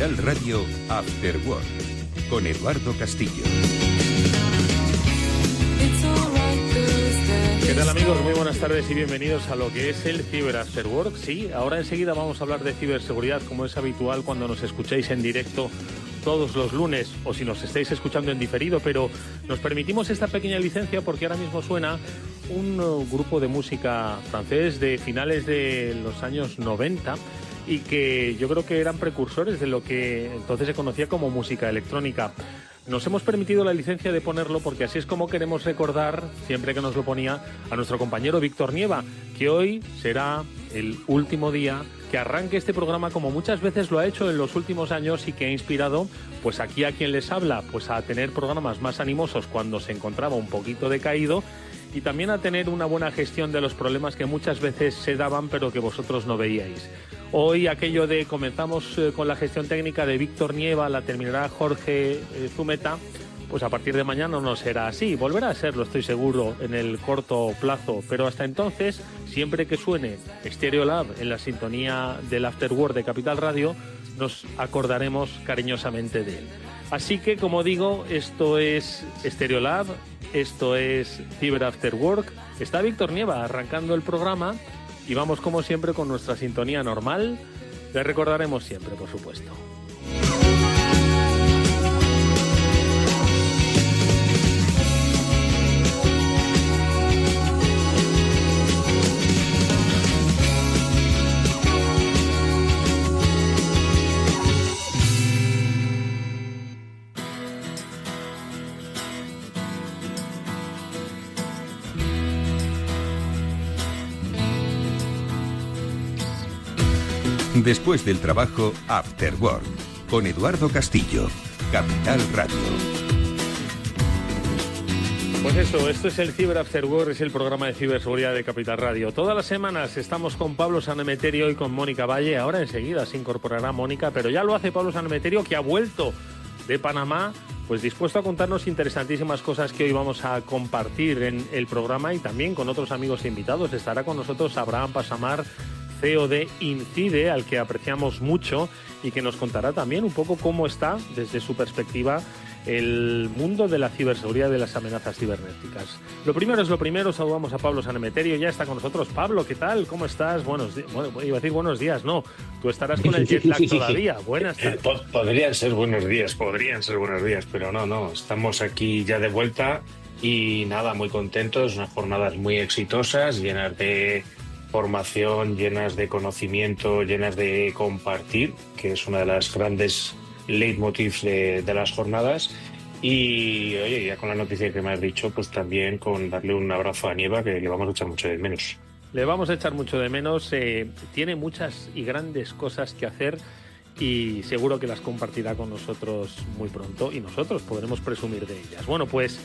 Capital Radio After Work con Eduardo Castillo. ¿Qué tal, amigos? Muy buenas tardes y bienvenidos a lo que es el Cyber After Work. Sí, ahora enseguida vamos a hablar de ciberseguridad, como es habitual cuando nos escuchéis en directo todos los lunes o si nos estáis escuchando en diferido, pero nos permitimos esta pequeña licencia porque ahora mismo suena un grupo de música francés de finales de los años 90 y que yo creo que eran precursores de lo que entonces se conocía como música electrónica. Nos hemos permitido la licencia de ponerlo porque así es como queremos recordar, siempre que nos lo ponía, a nuestro compañero Víctor Nieva, que hoy será el último día que arranque este programa como muchas veces lo ha hecho en los últimos años y que ha inspirado pues aquí a quien les habla pues a tener programas más animosos cuando se encontraba un poquito decaído y también a tener una buena gestión de los problemas que muchas veces se daban pero que vosotros no veíais. Hoy aquello de comenzamos con la gestión técnica de Víctor Nieva, la terminará Jorge Zumeta, pues a partir de mañana no será así. Volverá a serlo, estoy seguro, en el corto plazo. Pero hasta entonces, siempre que suene Stereolab en la sintonía del After Work de Capital Radio, nos acordaremos cariñosamente de él. Así que, como digo, esto es Stereolab, esto es Cyber After Work. Está Víctor Nieva arrancando el programa. Y vamos como siempre con nuestra sintonía normal. Le recordaremos siempre, por supuesto. Después del trabajo, After Work, con Eduardo Castillo, Capital Radio. Pues eso, esto es el Cyber After Work, es el programa de ciberseguridad de Capital Radio. Todas las semanas estamos con Pablo Sanemeterio y con Mónica Valle. Ahora enseguida se incorporará Mónica, pero ya lo hace Pablo Sanemeterio, que ha vuelto de Panamá, pues dispuesto a contarnos interesantísimas cosas que hoy vamos a compartir en el programa y también con otros amigos invitados. Estará con nosotros Abraham Pasamar, CEO de Incide, al que apreciamos mucho y que nos contará también un poco cómo está, desde su perspectiva, el mundo de la ciberseguridad y de las amenazas cibernéticas. Lo primero es lo primero, saludamos a Pablo Sanemeterio, ya está con nosotros. Pablo, ¿qué tal? ¿Cómo estás? Buenos días. Bueno, iba a decir buenos días, no, tú estarás con el jet lag todavía. Buenas tardes. Podrían ser buenos días, pero no, estamos aquí ya de vuelta y nada, muy contentos, unas jornadas muy exitosas, llenas de formación, llenas de conocimiento, llenas de compartir, que es una de las grandes leitmotivs de las jornadas. Y oye, ya con la noticia que me has dicho, pues también con darle un abrazo a Nieva, que le vamos a echar mucho de menos. Le vamos a echar mucho de menos, tiene muchas y grandes cosas que hacer y seguro que las compartirá con nosotros muy pronto y nosotros podremos presumir de ellas. Bueno, pues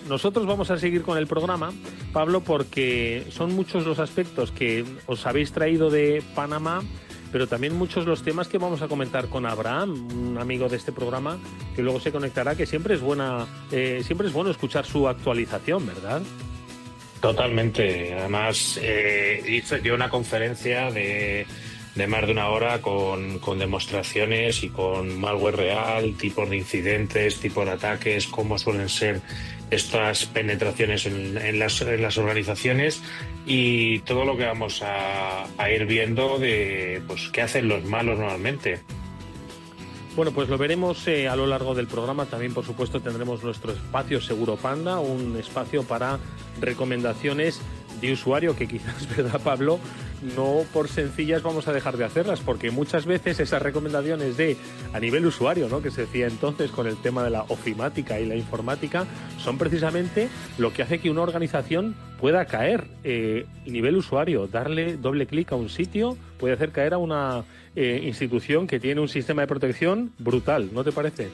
nosotros vamos a seguir con el programa, Pablo, porque son muchos los aspectos que os habéis traído de Panamá, pero también muchos los temas que vamos a comentar con Abraham, un amigo de este programa que luego se conectará, que siempre es bueno escuchar su actualización, ¿verdad? Totalmente. Además, dio una conferencia de más de una hora con demostraciones y con malware real, tipos de incidentes, tipos de ataques, cómo suelen ser estas penetraciones en las organizaciones y todo lo que vamos a ir viendo de pues qué hacen los malos normalmente. Bueno, pues lo veremos a lo largo del programa. También, por supuesto, tendremos nuestro espacio Seguro Panda, un espacio para recomendaciones de usuario que quizás, ¿verdad, Pablo? No por sencillas vamos a dejar de hacerlas, porque muchas veces esas recomendaciones a nivel usuario, ¿no?, que se decía entonces con el tema de la ofimática y la informática, son precisamente lo que hace que una organización pueda caer. Nivel usuario, darle doble clic a un sitio puede hacer caer a una institución que tiene un sistema de protección brutal, ¿no te parece?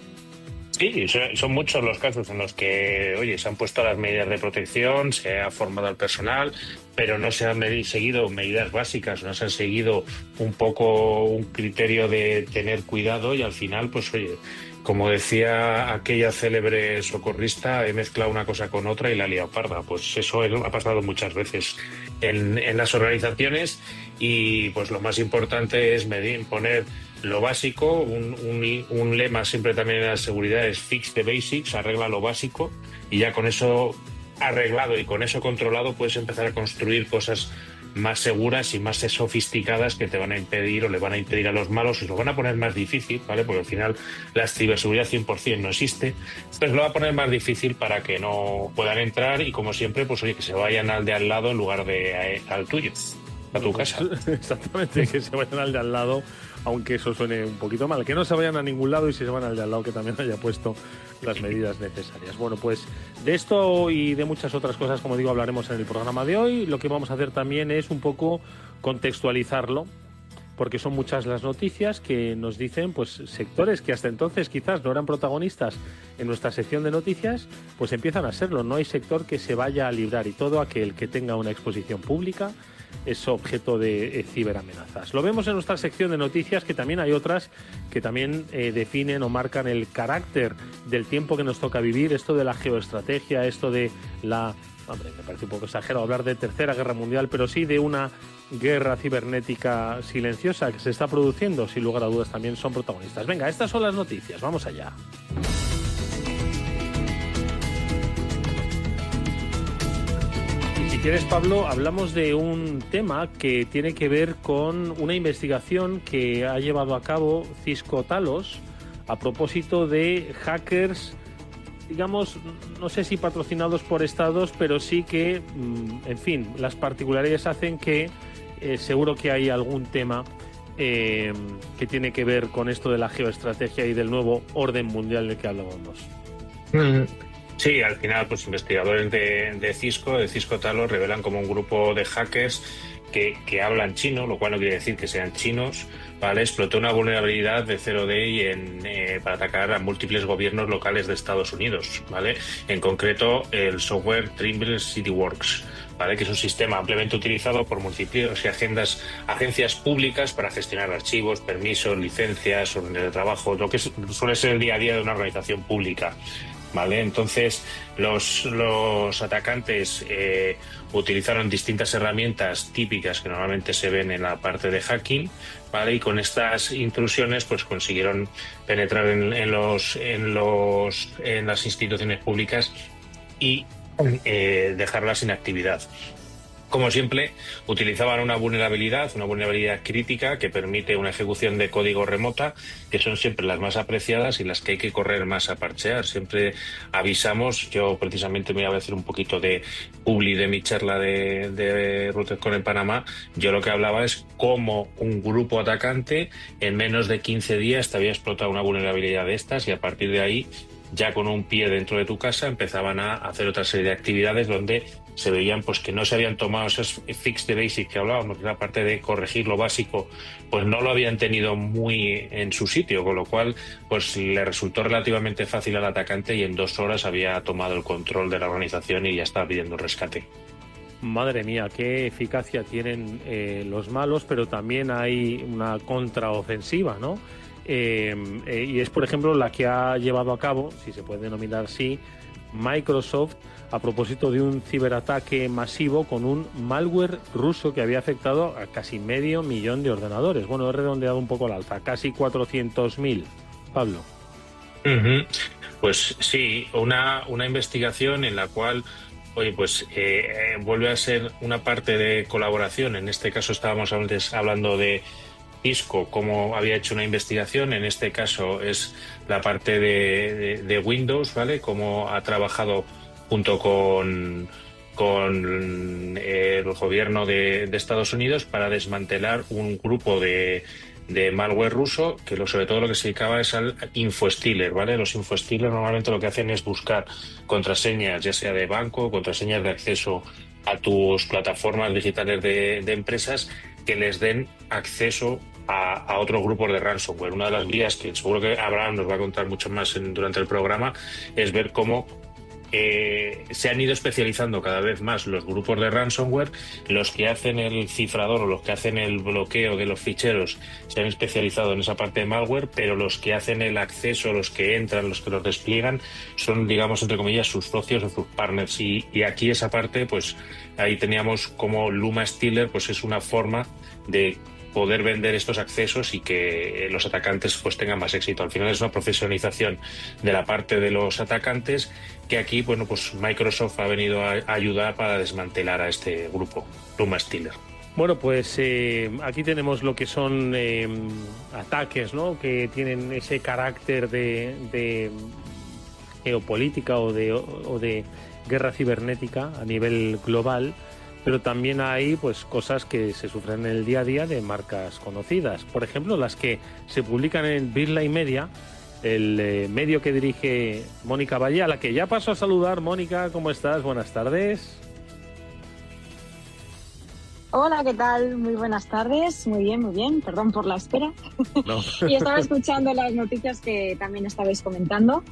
Sí, son muchos los casos en los que, oye, se han puesto las medidas de protección, se ha formado al personal, pero no se han seguido medidas básicas, no se han seguido un poco un criterio de tener cuidado y al final, pues oye, como decía aquella célebre socorrista, he mezclado una cosa con otra y la he liado parda. Pues eso ha pasado muchas veces en las organizaciones, y pues lo más importante es poner lo básico. Un lema siempre también en la seguridad es fix the basics, arregla lo básico, y ya con eso arreglado y con eso controlado puedes empezar a construir cosas más seguras y más sofisticadas que te van a impedir o le van a impedir a los malos, y lo van a poner más difícil, ¿vale? Porque al final la ciberseguridad 100% no existe, entonces lo va a poner más difícil para que no puedan entrar, y como siempre, pues oye, que se vayan al de al lado en lugar de al tuyo, a tu casa. Exactamente, que se vayan al de al lado, aunque eso suene un poquito mal, que no se vayan a ningún lado, y si se van al de al lado que también haya puesto las medidas necesarias. Bueno, pues de esto y de muchas otras cosas, como digo, hablaremos en el programa de hoy. Lo que vamos a hacer también es un poco contextualizarlo, porque son muchas las noticias que nos dicen, pues, sectores que hasta entonces quizás no eran protagonistas en nuestra sección de noticias, pues empiezan a serlo. No hay sector que se vaya a librar, y todo aquel que tenga una exposición pública es objeto de ciberamenazas. Lo vemos en nuestra sección de noticias, que también hay otras que también definen o marcan el carácter del tiempo que nos toca vivir. Esto de la geoestrategia, esto de la... Hombre, me parece un poco exagerado hablar de Tercera Guerra Mundial, pero sí de una guerra cibernética silenciosa que se está produciendo, sin lugar a dudas también son protagonistas. Venga, estas son las noticias, vamos allá. Si quieres, Pablo, hablamos de un tema que tiene que ver con una investigación que ha llevado a cabo Cisco Talos a propósito de hackers, digamos, no sé si patrocinados por estados, pero sí que, en fin, las particularidades hacen que seguro que hay algún tema que tiene que ver con esto de la geoestrategia y del nuevo orden mundial del que hablábamos. Sí, al final, pues investigadores de Cisco Talos, revelan como un grupo de hackers que hablan chino, lo cual no quiere decir que sean chinos, ¿vale? Explotó una vulnerabilidad de Zero Day para atacar a múltiples gobiernos locales de Estados Unidos, ¿vale? En concreto, el software Trimble CityWorks, ¿vale? Que es un sistema ampliamente utilizado por múltiples agencias públicas para gestionar archivos, permisos, licencias, órdenes de trabajo, lo que suele ser el día a día de una organización pública, ¿vale? Entonces los atacantes utilizaron distintas herramientas típicas que normalmente se ven en la parte de hacking, ¿vale? Y con estas intrusiones pues consiguieron penetrar en las instituciones públicas y dejarlas sin actividad. Como siempre, utilizaban una vulnerabilidad crítica que permite una ejecución de código remota, que son siempre las más apreciadas y las que hay que correr más a parchear. Siempre avisamos, yo precisamente me voy a decir un poquito de publi de mi charla de RouterCon en Panamá. Yo lo que hablaba es cómo un grupo atacante en menos de 15 días te había explotado una vulnerabilidad de estas, y a partir de ahí, ya con un pie dentro de tu casa, empezaban a hacer otra serie de actividades donde se veían pues que no se habían tomado esos fix the basic que hablábamos, que la parte de corregir lo básico, pues no lo habían tenido muy en su sitio, con lo cual pues le resultó relativamente fácil al atacante, y en 2 horas había tomado el control de la organización y ya estaba pidiendo rescate. Madre mía, qué eficacia tienen los malos, pero también hay una contraofensiva, ¿no? Y es, por ejemplo, la que ha llevado a cabo, si se puede denominar así, Microsoft, a propósito de un ciberataque masivo con un malware ruso que había afectado a casi 500.000 de ordenadores. Bueno, he redondeado un poco al alza, casi 400.000. Pablo. Pues sí, una investigación en la cual, oye, pues vuelve a ser una parte de colaboración. En este caso estábamos antes hablando de Cisco, como había hecho una investigación. En este caso es la parte de Windows, ¿vale? Cómo ha trabajado junto con el gobierno de Estados Unidos para desmantelar un grupo de malware ruso que sobre todo lo que se dedicaba es al infostealer, ¿vale? Los infostealers normalmente lo que hacen es buscar contraseñas, ya sea de banco, contraseñas de acceso a tus plataformas digitales de empresas, que les den acceso a otros grupos de ransomware. Una de las vías que seguro que Abraham nos va a contar mucho más durante el programa es ver cómo se han ido especializando cada vez más los grupos de ransomware. Los que hacen el cifrador o los que hacen el bloqueo de los ficheros se han especializado en esa parte de malware, pero los que hacen el acceso, los que entran, los que los despliegan, son, digamos, entre comillas, sus socios o sus partners. Y aquí esa parte, pues ahí teníamos como Luma Stealer, pues es una forma de poder vender estos accesos y que los atacantes pues tengan más éxito. Al final es una profesionalización de la parte de los atacantes que aquí, bueno, pues Microsoft ha venido a ayudar para desmantelar a este grupo, Luma Stealer. Bueno, pues aquí tenemos lo que son ataques, ¿no?, que tienen ese carácter de geopolítica o de guerra cibernética a nivel global. Pero también hay pues cosas que se sufren en el día a día de marcas conocidas. Por ejemplo, las que se publican en BitLife Media, el medio que dirige Mónica Valle, a la que ya paso a saludar. Mónica, ¿cómo estás? Buenas tardes. Hola, ¿qué tal? Muy buenas tardes. Muy bien. Perdón por la espera. No. Y estaba escuchando las noticias que también estabais comentando.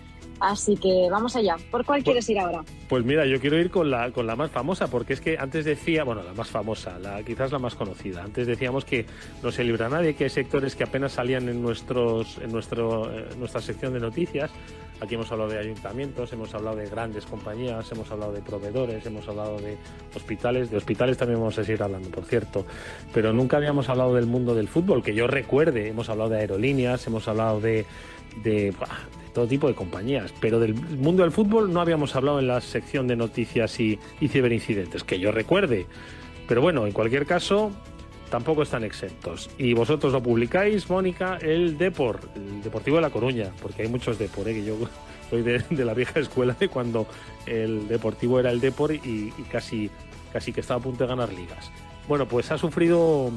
Así que vamos allá. ¿Por cuál quieres ir ahora? Pues mira, yo quiero ir con la más famosa, porque es que antes decía, bueno, la más famosa, quizás la más conocida. Antes decíamos que no se libra nadie, que hay sectores que apenas salían en nuestra sección de noticias. Aquí hemos hablado de ayuntamientos, hemos hablado de grandes compañías, hemos hablado de proveedores, hemos hablado de hospitales. De hospitales también vamos a seguir hablando, por cierto. Pero nunca habíamos hablado del mundo del fútbol, que yo recuerde. Hemos hablado de aerolíneas, hemos hablado de todo tipo de compañías, pero del mundo del fútbol no habíamos hablado en la sección de noticias y ciberincidentes, que yo recuerde. Pero bueno, en cualquier caso, tampoco están exentos. Y vosotros lo publicáis, Mónica, el Deportivo de La Coruña, porque hay muchos Depor, que yo soy de la vieja escuela de cuando el Deportivo era el Depor y casi que estaba a punto de ganar ligas. Bueno, pues ha sufrido...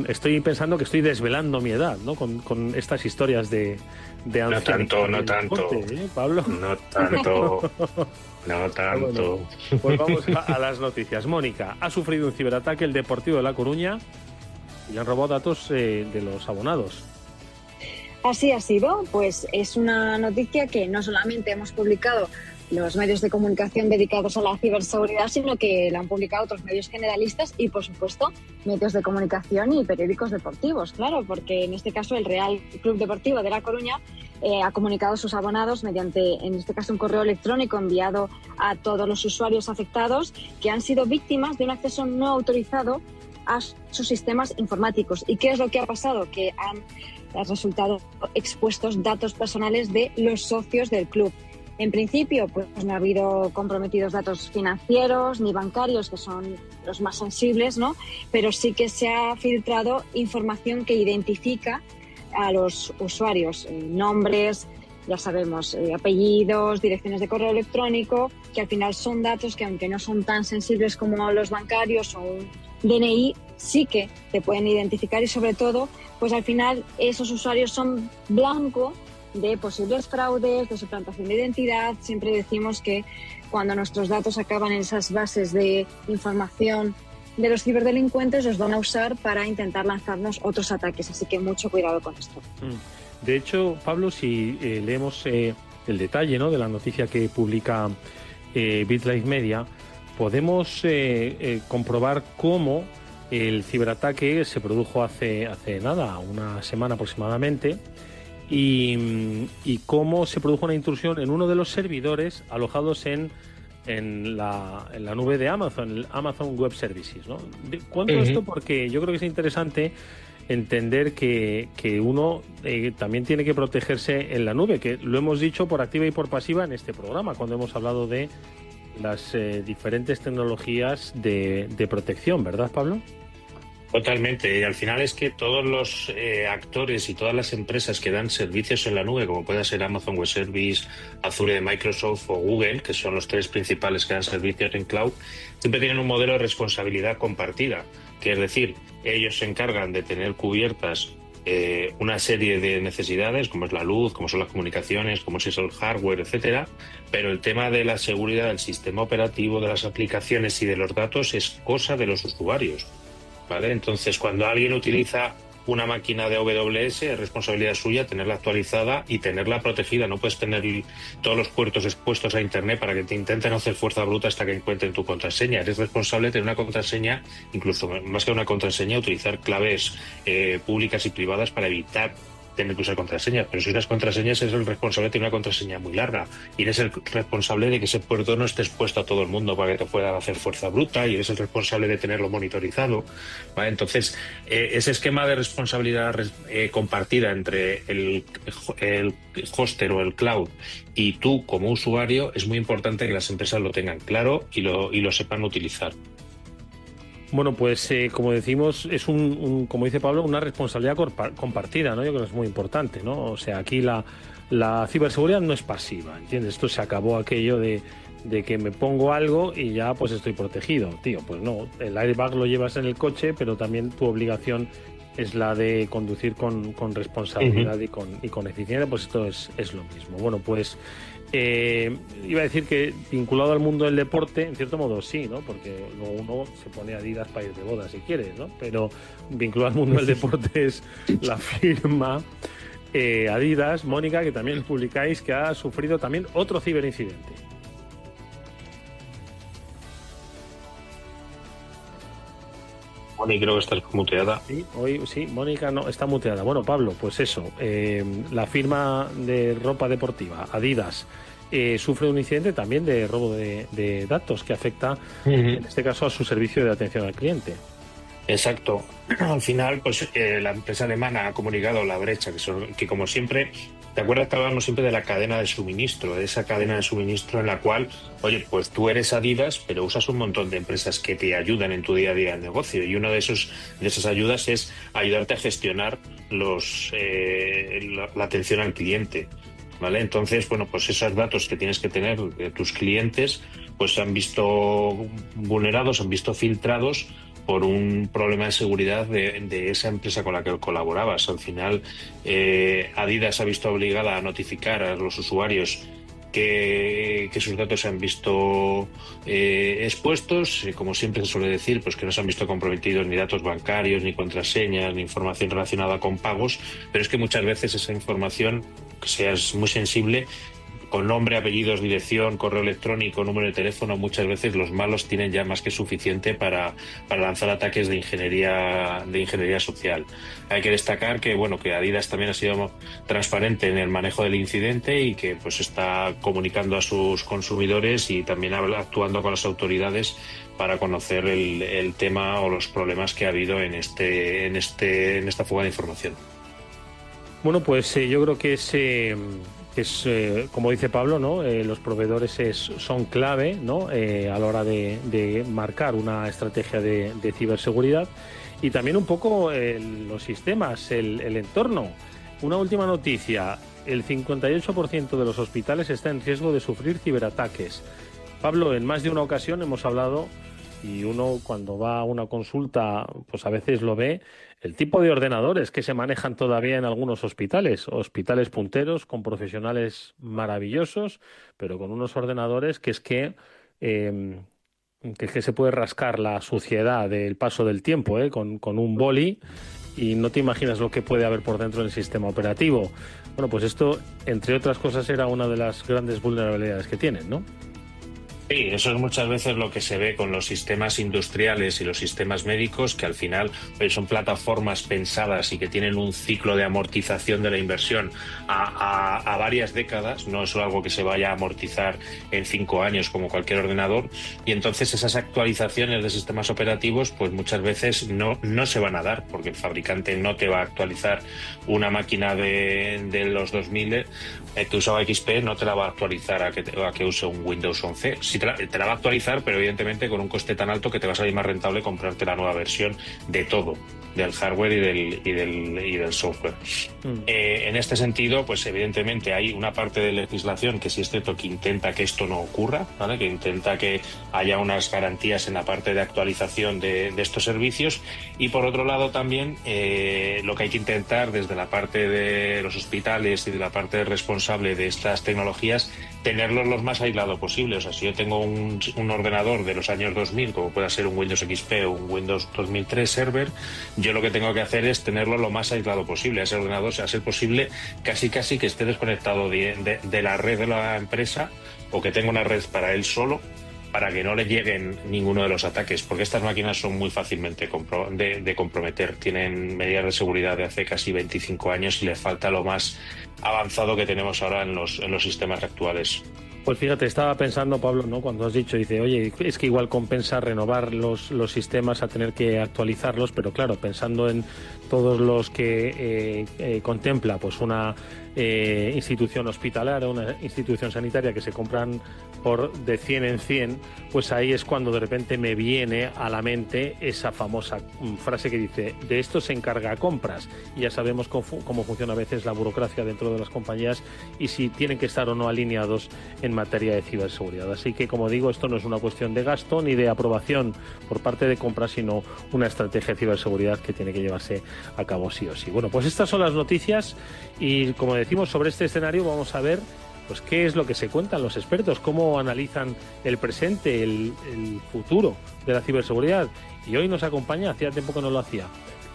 estoy pensando que estoy desvelando mi edad, ¿no?, con estas historias de ancianos. No tanto, Pablo. No tanto. Bueno, pues vamos a las noticias. Mónica, ha sufrido un ciberataque el Deportivo de La Coruña y le han robado datos de los abonados. Así ha sido, pues es una noticia que no solamente hemos publicado los medios de comunicación dedicados a la ciberseguridad, sino que la han publicado otros medios generalistas y, por supuesto, medios de comunicación y periódicos deportivos, claro, porque en este caso el Real Club Deportivo de La Coruña ha comunicado a sus abonados mediante, en este caso, un correo electrónico enviado a todos los usuarios afectados que han sido víctimas de un acceso no autorizado a sus sistemas informáticos. ¿Y qué es lo que ha pasado? Que han resultado expuestos datos personales de los socios del club. En principio, pues no ha habido comprometidos datos financieros ni bancarios, que son los más sensibles, ¿no? Pero sí que se ha filtrado información que identifica a los usuarios, nombres, ya sabemos, apellidos, direcciones de correo electrónico, que al final son datos que, aunque no son tan sensibles como los bancarios o un DNI, sí que te pueden identificar y, sobre todo, pues al final esos usuarios son blanco de posibles fraudes, de suplantación de identidad. Siempre decimos que cuando nuestros datos acaban en esas bases de información de los ciberdelincuentes, los van a usar para intentar lanzarnos otros ataques. Así que mucho cuidado con esto. De hecho, Pablo, si leemos el detalle, ¿no?, de la noticia que publica BitLife Media, podemos comprobar cómo el ciberataque se produjo hace nada, una semana aproximadamente, y cómo se produjo una intrusión en uno de los servidores alojados en la nube de Amazon, el Amazon Web Services, ¿no? Cuento esto porque yo creo que es interesante entender que uno también tiene que protegerse en la nube, que lo hemos dicho por activa y por pasiva en este programa, cuando hemos hablado de las diferentes tecnologías de protección, ¿verdad, Pablo? Totalmente, y al final es que todos los actores y todas las empresas que dan servicios en la nube, como pueda ser Amazon Web Service, Azure de Microsoft o Google, que son los tres principales que dan servicios en cloud, siempre tienen un modelo de responsabilidad compartida, que es decir, ellos se encargan de tener cubiertas una serie de necesidades, como es la luz, como son las comunicaciones, como es el hardware, etcétera, pero el tema de la seguridad del sistema operativo, de las aplicaciones y de los datos es cosa de los usuarios, ¿vale? Entonces, cuando alguien utiliza una máquina de AWS es responsabilidad suya tenerla actualizada y tenerla protegida. No puedes tener todos los puertos expuestos a Internet para que te intenten hacer fuerza bruta hasta que encuentren tu contraseña. Eres responsable de tener una contraseña, incluso más que una contraseña, utilizar claves públicas y privadas para evitar tener que usar contraseñas. Pero si usas contraseñas, eres el responsable de tener una contraseña muy larga y eres el responsable de que ese puerto no esté expuesto a todo el mundo para que te puedan hacer fuerza bruta, y eres el responsable de tenerlo monitorizado, ¿vale? Entonces, ese esquema de responsabilidad compartida entre el hoster o el cloud y tú como usuario es muy importante que las empresas lo tengan claro y lo sepan utilizar. Bueno, pues como decimos, es como dice Pablo, una responsabilidad compartida, ¿no? Yo creo que es muy importante, ¿no? O sea, aquí la ciberseguridad no es pasiva, ¿entiendes? Esto se acabó aquello de que me pongo algo y ya pues estoy protegido. Tío, pues no, el airbag lo llevas en el coche, pero también tu obligación es la de conducir con responsabilidad y con eficiencia. Pues esto es lo mismo. Bueno, pues iba a decir que vinculado al mundo del deporte, en cierto modo sí, ¿no? Porque luego uno se pone Adidas para ir de boda si quiere, ¿no? Pero vinculado al mundo del deporte es la firma Adidas, Mónica, que también publicáis, que ha sufrido también otro ciberincidente. Mónica, creo que estás muteada. Sí, hoy sí, Mónica no, está muteada. Bueno, Pablo, pues eso, la firma de ropa deportiva, Adidas, sufre un incidente también de robo de datos que afecta, en este caso, a su servicio de atención al cliente. Exacto. Al final, pues la empresa alemana ha comunicado la brecha, que como siempre, ¿te acuerdas que hablábamos siempre de la cadena de suministro? De esa cadena de suministro en la cual, oye, pues tú eres Adidas, pero usas un montón de empresas que te ayudan en tu día a día de negocio. Y una de esas ayudas es ayudarte a gestionar la atención al cliente, ¿vale? Entonces, bueno, pues esos datos que tienes que tener de tus clientes, pues se han visto vulnerados, se han visto filtrados por un problema de seguridad de esa empresa con la que colaborabas. Al final, Adidas ha visto obligada a notificar a los usuarios que sus datos se han visto expuestos, como siempre se suele decir, pues que no se han visto comprometidos ni datos bancarios, ni contraseñas, ni información relacionada con pagos, pero es que muchas veces esa información, que sea muy sensible, con nombre, apellidos, dirección, correo electrónico, número de teléfono, muchas veces los malos tienen ya más que suficiente para lanzar ataques de ingeniería social. Hay que destacar que que Adidas también ha sido transparente en el manejo del incidente y que pues está comunicando a sus consumidores y también actuando con las autoridades para conocer el tema o los problemas que ha habido en esta fuga de información. Bueno, pues yo creo que como dice Pablo, ¿no? Los proveedores son clave, ¿no? A la hora de marcar una estrategia de ciberseguridad, y también un poco los sistemas, el entorno. Una última noticia: el 58% de los hospitales está en riesgo de sufrir ciberataques. Pablo, en más de una ocasión hemos hablado, y uno cuando va a una consulta pues a veces lo ve, el tipo de ordenadores que se manejan todavía en algunos hospitales punteros, con profesionales maravillosos, pero con unos ordenadores que se puede rascar la suciedad del paso del tiempo, con un boli, y no te imaginas lo que puede haber por dentro del sistema operativo. Bueno, pues esto, entre otras cosas, era una de las grandes vulnerabilidades que tienen, ¿no? Sí, eso es muchas veces lo que se ve con los sistemas industriales y los sistemas médicos, que al final son plataformas pensadas y que tienen un ciclo de amortización de la inversión a varias décadas. No es algo que se vaya a amortizar en 5 años como cualquier ordenador, y entonces esas actualizaciones de sistemas operativos pues muchas veces no se van a dar, porque el fabricante no te va a actualizar una máquina de los 2000 que usaba XP, no te la va a actualizar a que use un Windows 11. Sí te la va a actualizar, pero evidentemente con un coste tan alto que te va a salir más rentable comprarte la nueva versión de todo, del hardware y del software. En este sentido, pues evidentemente hay una parte de legislación que sí es cierto que intenta que esto no ocurra, ¿vale? Que intenta que haya unas garantías en la parte de actualización de estos servicios, y por otro lado también lo que hay que intentar desde la parte de los hospitales y de la parte responsable de estas tecnologías tenerlos los más aislados posible. O sea, si yo tengo un ordenador de los años 2000, como pueda ser un Windows XP o un Windows 2003 Server, yo lo que tengo que hacer es tenerlo lo más aislado posible. Ese ordenador, sea ser posible, casi que esté desconectado de la red de la empresa, o que tenga una red para él solo, para que no le lleguen ninguno de los ataques, porque estas máquinas son muy fácilmente de comprometer. Tienen medidas de seguridad de hace casi 25 años y les falta lo más avanzado que tenemos ahora en los sistemas actuales. Pues fíjate, estaba pensando, Pablo, ¿no? Cuando has dicho, dice, oye, es que igual compensa renovar los sistemas a tener que actualizarlos, pero claro, pensando en todos los que contempla pues una institución hospitalaria, una institución sanitaria que se compran de 100 en 100, pues ahí es cuando de repente me viene a la mente esa famosa frase que dice, de esto se encarga compras. Y ya sabemos cómo funciona a veces la burocracia dentro de las compañías y si tienen que estar o no alineados en materia de ciberseguridad. Así que, como digo, esto no es una cuestión de gasto ni de aprobación por parte de compras, sino una estrategia de ciberseguridad que tiene que llevarse a cabo sí o sí. Bueno, pues estas son las noticias y, como decimos, sobre este escenario vamos a ver pues qué es lo que se cuentan los expertos, cómo analizan el presente, el futuro de la ciberseguridad. Y hoy nos acompaña, hacía tiempo que no lo hacía,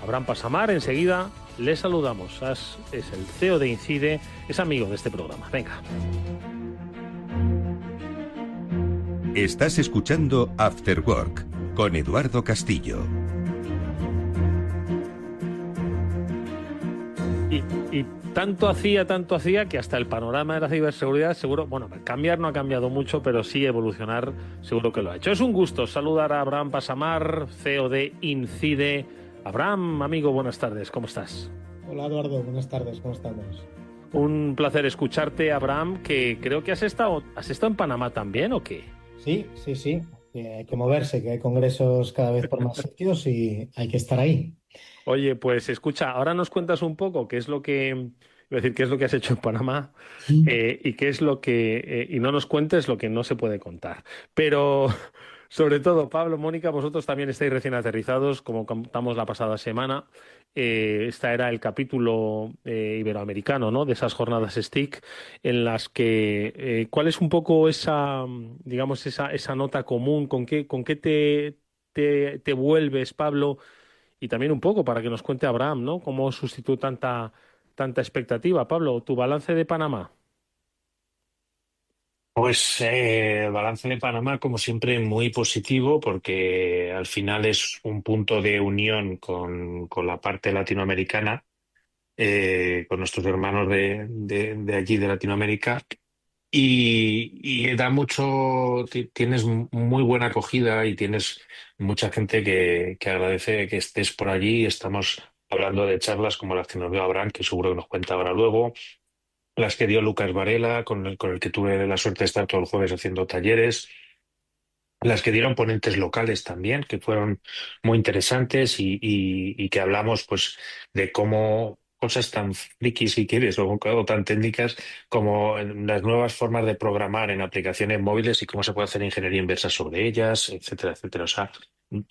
Abraham Pasamar. Enseguida le saludamos. Es el CEO de Incide, es amigo de este programa. Venga. Estás escuchando After Work con Eduardo Castillo. Y tanto hacía que hasta el panorama de la ciberseguridad seguro, bueno, cambiar no ha cambiado mucho, pero sí evolucionar seguro que lo ha hecho. Es un gusto saludar a Abraham Pasamar, CEO de Incide. Abraham, amigo, buenas tardes, ¿cómo estás? Hola Eduardo, buenas tardes, ¿cómo estamos? Un placer escucharte, Abraham, que creo que has estado en Panamá también, ¿o qué? Sí, que hay que moverse, que hay congresos cada vez por más sitios y hay que estar ahí. Oye, pues escucha, ahora nos cuentas un poco qué es lo que has hecho en Panamá y qué es lo que y no nos cuentes lo que no se puede contar. Pero sobre todo, Pablo, Mónica, vosotros también estáis recién aterrizados, como contamos la pasada semana. Esta era el capítulo iberoamericano, ¿no? De esas jornadas STIC en las que ¿cuál es un poco esa, digamos, esa nota común? ¿Con qué te vuelves, Pablo? Y también un poco para que nos cuente Abraham, ¿no? ¿Cómo sustituye tanta expectativa? Pablo, tu balance de Panamá. Pues el balance de Panamá, como siempre, muy positivo, porque al final es un punto de unión con la parte latinoamericana, con nuestros hermanos de allí, de Latinoamérica. Y da mucho, tienes muy buena acogida y tienes mucha gente que agradece que estés por allí. Estamos hablando de charlas como las que nos dio Abraham, que seguro que nos cuenta ahora luego, las que dio Lucas Varela, con el que tuve la suerte de estar todo el jueves haciendo talleres, las que dieron ponentes locales también, que fueron muy interesantes y que hablamos pues de cómo cosas tan frikis, si quieres, o tan técnicas como las nuevas formas de programar en aplicaciones móviles y cómo se puede hacer ingeniería inversa sobre ellas, etcétera, etcétera. O sea,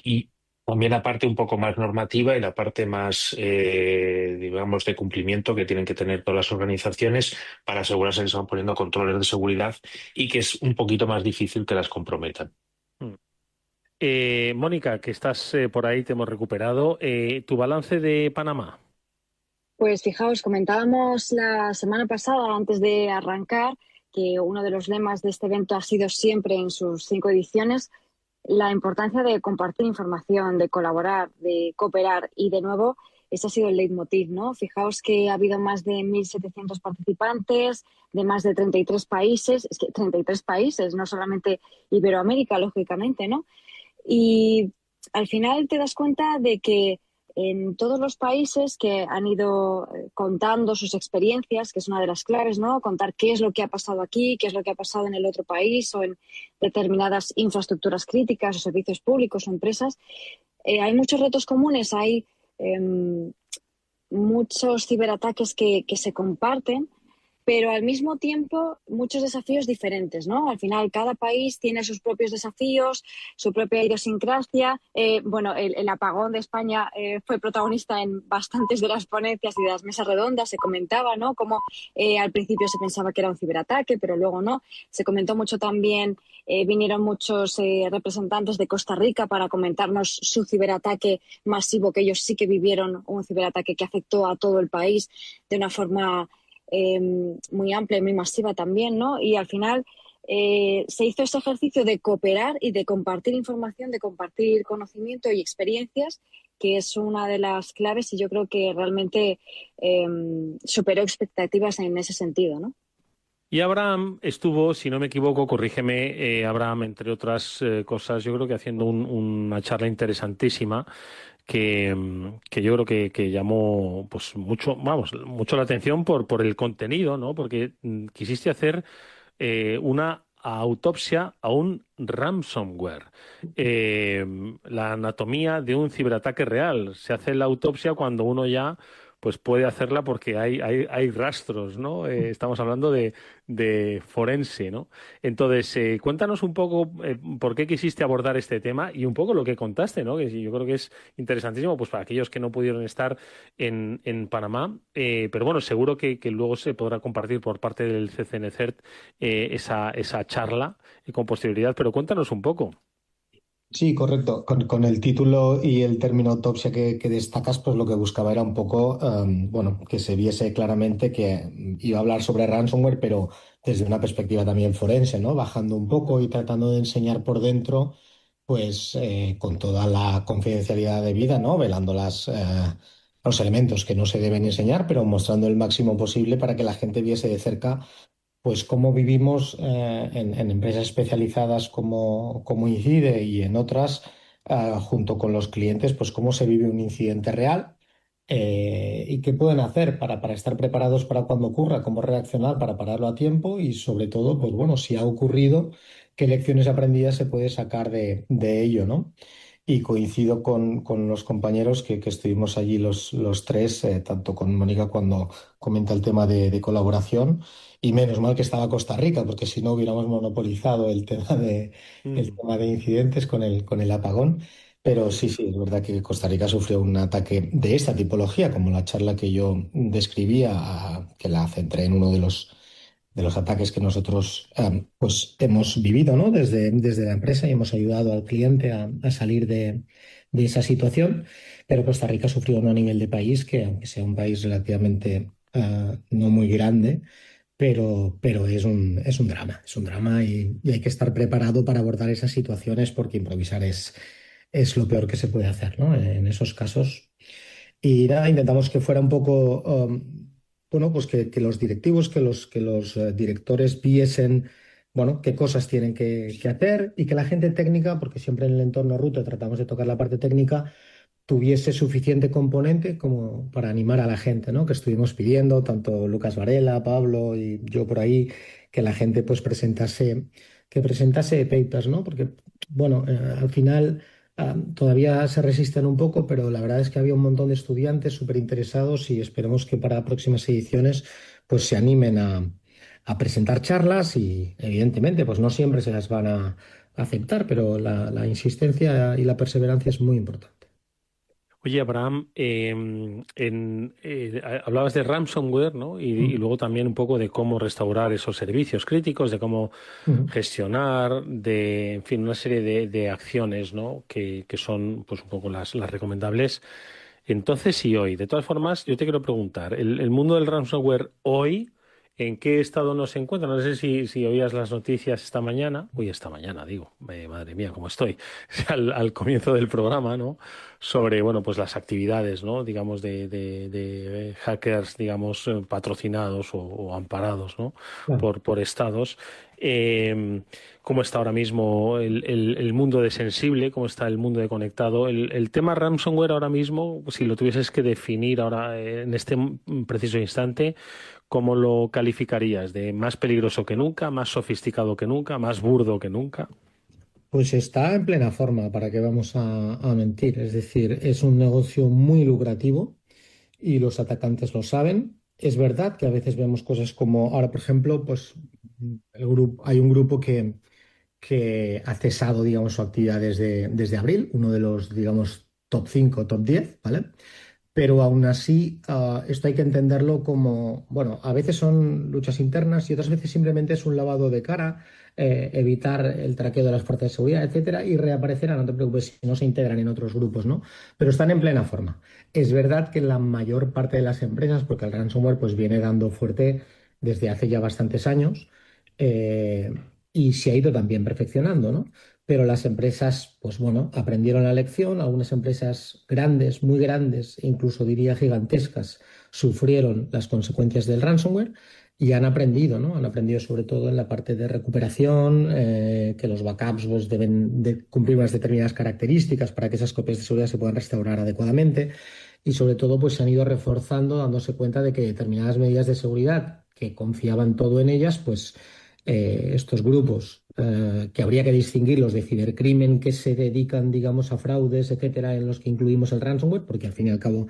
y también la parte un poco más normativa y la parte más, digamos, de cumplimiento que tienen que tener todas las organizaciones para asegurarse que se van poniendo controles de seguridad y que es un poquito más difícil que las comprometan. Mm. Mónica, que estás por ahí, te hemos recuperado. ¿Tu balance de Panamá? Pues fijaos, comentábamos la semana pasada, antes de arrancar, que uno de los lemas de este evento ha sido siempre en sus 5 ediciones la importancia de compartir información, de colaborar, de cooperar y, de nuevo, ese ha sido el leitmotiv, ¿no? Fijaos que ha habido más de 1.700 participantes de más de 33 países, es que 33 países, no solamente Iberoamérica, lógicamente, ¿no? Y al final te das cuenta de que en todos los países que han ido contando sus experiencias, que es una de las claves, ¿no? Contar qué es lo que ha pasado aquí, qué es lo que ha pasado en el otro país o en determinadas infraestructuras críticas o servicios públicos o empresas. Hay muchos retos comunes, hay muchos ciberataques que se comparten pero al mismo tiempo muchos desafíos diferentes, ¿no? Al final cada país tiene sus propios desafíos, su propia idiosincrasia. Bueno, el apagón de España fue protagonista en bastantes de las ponencias y de las mesas redondas. Se comentaba, ¿no? Como al principio se pensaba que era un ciberataque, pero luego no. Se comentó mucho también, vinieron muchos representantes de Costa Rica para comentarnos su ciberataque masivo, que ellos sí que vivieron un ciberataque que afectó a todo el país de una forma muy amplia y muy masiva también, ¿no? Y al final se hizo ese ejercicio de cooperar y de compartir información, de compartir conocimiento y experiencias, que es una de las claves y yo creo que realmente superó expectativas en ese sentido, ¿no? Y Abraham estuvo, si no me equivoco, corrígeme, Abraham, entre otras cosas, yo creo que haciendo una charla interesantísima que yo creo que llamó pues mucho, vamos, mucho la atención por el contenido, ¿no? Porque quisiste hacer una autopsia a un ransomware. La anatomía de un ciberataque real. Se hace la autopsia cuando uno ya pues puede hacerla porque hay rastros, ¿no? Estamos hablando de forense, ¿no? Entonces, cuéntanos un poco por qué quisiste abordar este tema y un poco lo que contaste, ¿no? Que sí, yo creo que es interesantísimo pues para aquellos que no pudieron estar en Panamá, pero bueno, seguro que luego se podrá compartir por parte del CCNCERT esa charla con posterioridad, pero cuéntanos un poco. Sí, correcto. Con el título y el término autopsia que destacas, pues lo que buscaba era un poco, bueno, que se viese claramente que iba a hablar sobre ransomware, pero desde una perspectiva también forense, ¿no? Bajando un poco y tratando de enseñar por dentro, pues con toda la confidencialidad debida, ¿no? Velando los elementos que no se deben enseñar, pero mostrando el máximo posible para que la gente viese de cerca pues cómo vivimos en empresas especializadas como Incide y en otras, junto con los clientes, pues cómo se vive un incidente real y qué pueden hacer para estar preparados para cuando ocurra, cómo reaccionar para pararlo a tiempo y sobre todo, pues bueno, si ha ocurrido, qué lecciones aprendidas se puede sacar de ello, ¿no? Y coincido con los compañeros que estuvimos allí los tres, tanto con Mónica cuando comenta el tema de colaboración, y menos mal que estaba Costa Rica, porque si no hubiéramos monopolizado el Mm. tema de incidentes con el apagón. Pero sí, sí, es verdad que Costa Rica sufrió un ataque de esta tipología, como la charla que yo describía, que la centré en uno de los ataques que nosotros pues hemos vivido, ¿no? Desde la empresa y hemos ayudado al cliente a salir de esa situación. Pero Costa Rica sufrió a nivel de país que, aunque sea un país relativamente no muy grande, pero es un drama y hay que estar preparado para abordar esas situaciones porque improvisar es lo peor que se puede hacer, ¿no? En esos casos. Y nada, intentamos que fuera un poco, bueno, pues que los directivos, que los directores viesen, bueno, qué cosas tienen que hacer y que la gente técnica, porque siempre en el entorno Ruta tratamos de tocar la parte técnica, tuviese suficiente componente como para animar a la gente, ¿no? Que estuvimos pidiendo, tanto Lucas Varela, Pablo y yo por ahí, que la gente pues que presentase papers, ¿no? Porque, bueno, al final todavía se resisten un poco, pero la verdad es que había un montón de estudiantes súper interesados y esperemos que para próximas ediciones pues se animen a presentar charlas y evidentemente pues no siempre se las van a aceptar, pero la insistencia y la perseverancia es muy importante. Oye, Abraham, hablabas de ransomware, ¿no? Y luego también un poco de cómo restaurar esos servicios críticos, de cómo Ujú. gestionar, en fin, una serie de acciones, ¿no? Que son, pues, un poco las recomendables. Entonces, y hoy, de todas formas, yo te quiero preguntar, el mundo del ransomware hoy, ¿en qué estado nos encuentra? No sé si oías las noticias esta mañana digo, madre mía, cómo estoy, al comienzo del programa, ¿no? Sobre, bueno, pues las actividades, ¿no? Digamos, de hackers, digamos, patrocinados o amparados, ¿no? Claro. Por estados. Eh, ¿Cómo está ahora mismo el mundo de sensible? ¿Cómo está el mundo de conectado? El tema ransomware ahora mismo, si lo tuvieses que definir ahora en este preciso instante, ¿cómo lo calificarías? ¿De más peligroso que nunca, más sofisticado que nunca, más burdo que nunca? Pues está en plena forma, para que vamos a mentir. Es decir, es un negocio muy lucrativo y los atacantes lo saben. Es verdad que a veces vemos cosas como ahora, por ejemplo, pues hay un grupo que ha cesado, digamos, su actividad desde abril, uno de los, digamos, top 5, top 10, ¿vale? Pero aún así, esto hay que entenderlo como, bueno, a veces son luchas internas y otras veces simplemente es un lavado de cara, evitar el traqueo de las fuerzas de seguridad, etcétera, y reaparecerán, no te preocupes si no se integran en otros grupos, ¿no? Pero están en plena forma. Es verdad que la mayor parte de las empresas, porque el ransomware pues viene dando fuerte desde hace ya bastantes años, eh, y se ha ido también perfeccionando, ¿no? Pero las empresas, pues bueno, aprendieron la lección. Algunas empresas grandes, muy grandes, e incluso diría gigantescas, sufrieron las consecuencias del ransomware y han aprendido, ¿no? Han aprendido sobre todo en la parte de recuperación, que los backups pues, deben de cumplir unas determinadas características para que esas copias de seguridad se puedan restaurar adecuadamente. Y sobre todo, pues se han ido reforzando, dándose cuenta de que determinadas medidas de seguridad que confiaban todo en ellas, pues estos grupos que habría que distinguirlos de cibercrimen que se dedican, digamos, a fraudes, etcétera, en los que incluimos el ransomware, porque al fin y al cabo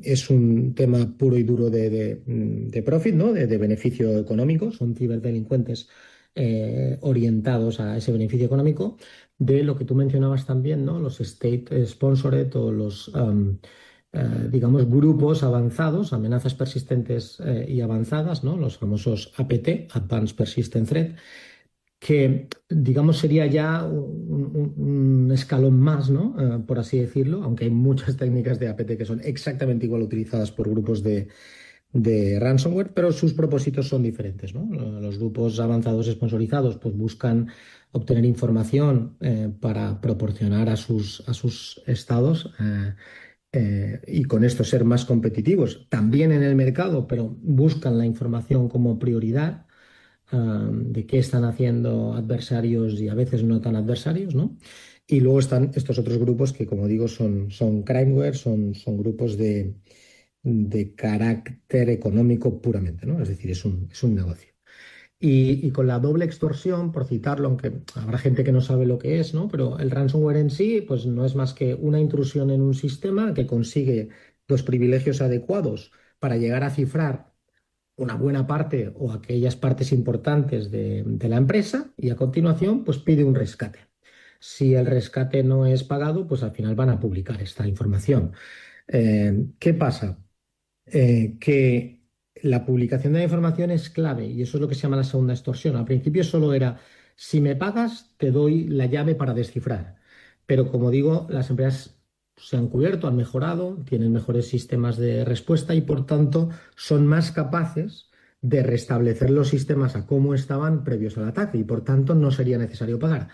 es un tema puro y duro de profit, ¿no? De beneficio económico, son ciberdelincuentes orientados a ese beneficio económico, de lo que tú mencionabas también, ¿no? Los state sponsored o los digamos, grupos avanzados, amenazas persistentes y avanzadas, ¿no? Los famosos APT, Advanced Persistent Threat, que, digamos, sería ya un escalón más, ¿no? Por así decirlo, aunque hay muchas técnicas de APT que son exactamente igual utilizadas por grupos de ransomware, pero sus propósitos son diferentes, ¿no? Los grupos avanzados sponsorizados pues buscan obtener información para proporcionar a sus estados y con esto ser más competitivos también en el mercado, pero buscan la información como prioridad de qué están haciendo adversarios y a veces no tan adversarios, ¿no? Y luego están estos otros grupos que, como digo, son crimeware, son grupos de carácter económico puramente, ¿no? Es decir, es un negocio. Y con la doble extorsión, por citarlo, aunque habrá gente que no sabe lo que es, ¿no? Pero el ransomware en sí, pues no es más que una intrusión en un sistema que consigue los privilegios adecuados para llegar a cifrar una buena parte o aquellas partes importantes de la empresa y a continuación, pues pide un rescate. Si el rescate no es pagado, pues al final van a publicar esta información. ¿Qué pasa? Que la publicación de la información es clave y eso es lo que se llama la segunda extorsión. Al principio solo era, si me pagas, te doy la llave para descifrar. Pero como digo, las empresas se han cubierto, han mejorado, tienen mejores sistemas de respuesta y por tanto son más capaces de restablecer los sistemas a cómo estaban previos al ataque y por tanto no sería necesario pagar.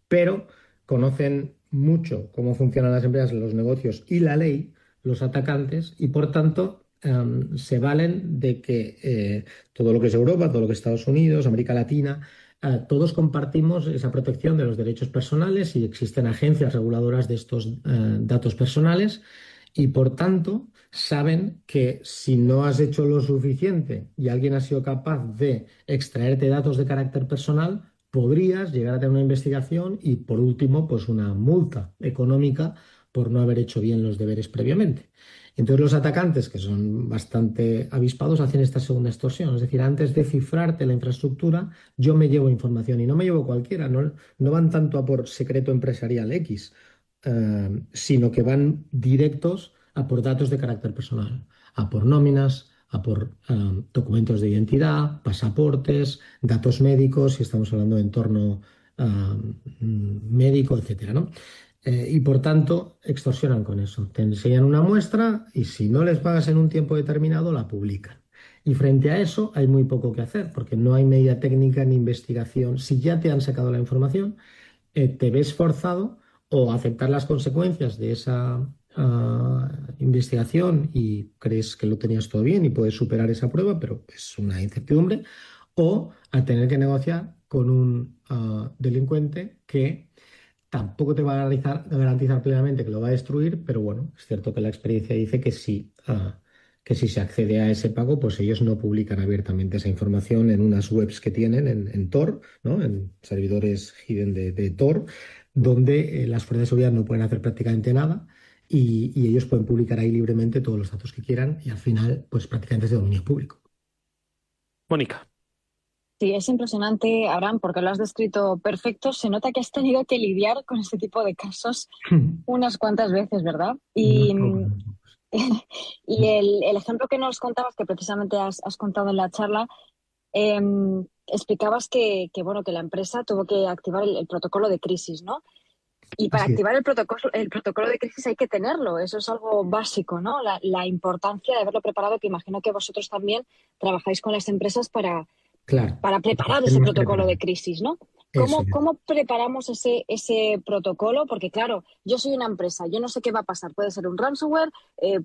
Pero conocen mucho cómo funcionan las empresas, los negocios y la ley, los atacantes, y por tanto se valen de que todo lo que es Europa, todo lo que es Estados Unidos, América Latina, todos compartimos esa protección de los derechos personales y existen agencias reguladoras de estos datos personales y por tanto saben que si no has hecho lo suficiente y alguien ha sido capaz de extraerte datos de carácter personal, podrías llegar a tener una investigación y por último pues una multa económica por no haber hecho bien los deberes previamente. Entonces los atacantes, que son bastante avispados, hacen esta segunda extorsión. Es decir, antes de cifrarte la infraestructura, yo me llevo información y no me llevo cualquiera. No van tanto a por secreto empresarial X, sino que van directos a por datos de carácter personal, a por nóminas, a por documentos de identidad, pasaportes, datos médicos, si estamos hablando de entorno médico, etcétera, ¿no? Y por tanto, extorsionan con eso. Te enseñan una muestra y si no les pagas en un tiempo determinado, la publican. Y frente a eso hay muy poco que hacer, porque no hay medida técnica ni investigación. Si ya te han sacado la información, te ves forzado o a aceptar las consecuencias de esa investigación y crees que lo tenías todo bien y puedes superar esa prueba, pero es una incertidumbre, o a tener que negociar con un delincuente que tampoco te va a garantizar plenamente que lo va a destruir, pero bueno, es cierto que la experiencia dice que si se accede a ese pago, pues ellos no publican abiertamente esa información en unas webs que tienen en Tor, ¿no? En servidores hidden de Tor, donde las fuerzas de seguridad no pueden hacer prácticamente nada y ellos pueden publicar ahí libremente todos los datos que quieran y al final, pues prácticamente es de dominio público. Mónica. Sí, es impresionante, Abraham, porque lo has descrito perfecto. Se nota que has tenido que lidiar con este tipo de casos unas cuantas veces, ¿verdad? Unos Y, pocos, unos pocos. y el ejemplo que nos contabas, que precisamente has contado en la charla, explicabas bueno, que la empresa tuvo que activar el protocolo de crisis, ¿no? Y para Así es. activar el protocolo de crisis hay que tenerlo, eso es algo básico, ¿no? La importancia de haberlo preparado, que imagino que vosotros también trabajáis con las empresas Claro, para para preparar ese hacernos protocolo preparar. de crisis, ¿no? Eso es. ¿Cómo preparamos ese protocolo? Porque claro, yo soy una empresa, yo no sé qué va a pasar. Puede ser un ransomware,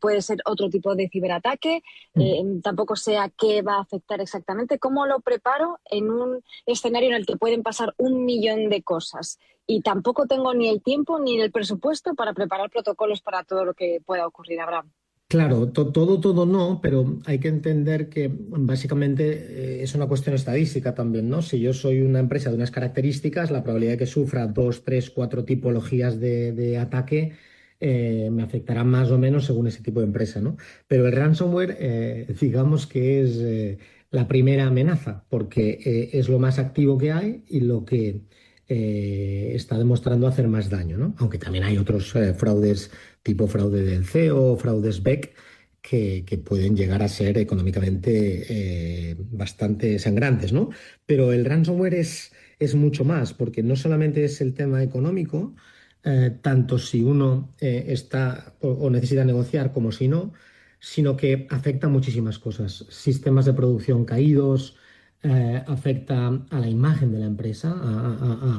puede ser otro tipo de ciberataque, Mm. tampoco sé a qué va a afectar exactamente. ¿Cómo lo preparo en un escenario en el que pueden pasar 1 millón de cosas? Y tampoco tengo ni el tiempo ni el presupuesto para preparar protocolos para todo lo que pueda ocurrir, Abraham. Claro, todo no, pero hay que entender que básicamente es una cuestión estadística también, ¿no? Si yo soy una empresa de unas características, la probabilidad de que sufra dos, tres, cuatro tipologías de ataque me afectará más o menos según ese tipo de empresa, ¿no? Pero el ransomware, digamos que es la primera amenaza, porque es lo más activo que hay y lo que está demostrando hacer más daño, ¿no? Aunque también hay otros fraudes tipo fraude del CEO o fraudes BEC que pueden llegar a ser económicamente bastante sangrantes, ¿no? Pero el ransomware es mucho más, porque no solamente es el tema económico, tanto si uno está o necesita negociar como si no, sino que afecta a muchísimas cosas. Sistemas de producción caídos, afecta a la imagen de la empresa, a